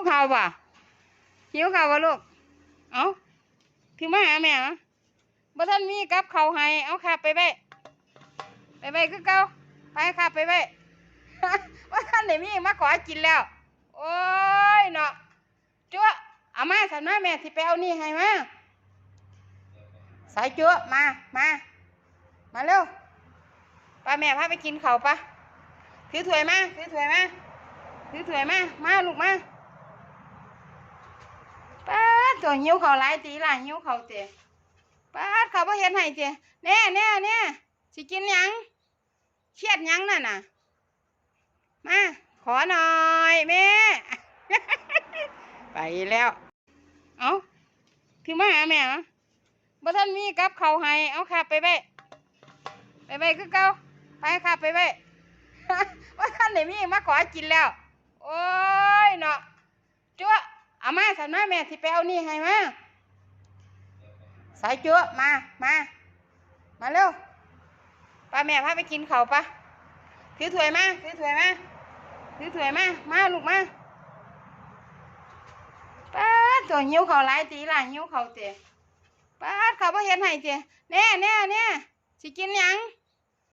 ข้าวป่ะหิวข้าวป่ะลูกเอาคือมาหาแม่เหรอบ่ท่านมีกับข้าวให้เอาขับไปคือเก่าไปขับไปว่าท่านไหนมีมาขอกินแล้วโอ้ยเนาะจั๊วเอามาสันมาแม่ที่ไปเอานี่ให้มาสายจั๊วมาเร็วป้าแม่พาไปกินข้าวปะถือถ้วยมามาลูกมาป้าตัวหิวข้าวหลายตีล่ะหิวข้าวเจ๊ป้าเขาบ่เห็นให้เจ๊เนี่ยสิกินยังเครียดยังนั่นน่ะมาขอหน่อยแม่ ไปแล้วเอาคือมาหาแม่เหรอบ่ท่านมีกับข้าวให้เอาขับไปคือเก่าไปขับไป ว่าท่านไหนมีมาขอกินแล้วโอ้ยเนาะจั๊วเอามาสันมาแม่ที่ไปเอานี่ให้มาสายจั๊วมาเร็วป้าแม่พาไปกินข้าวปะถือถ้วยมามาลูกมาป้าตัวหิวข้าวหลายตีล่ะหิวข้าวเจ๊ป้าเขาบ่เห็นให้เจ๊เนี่ยสิกินยัง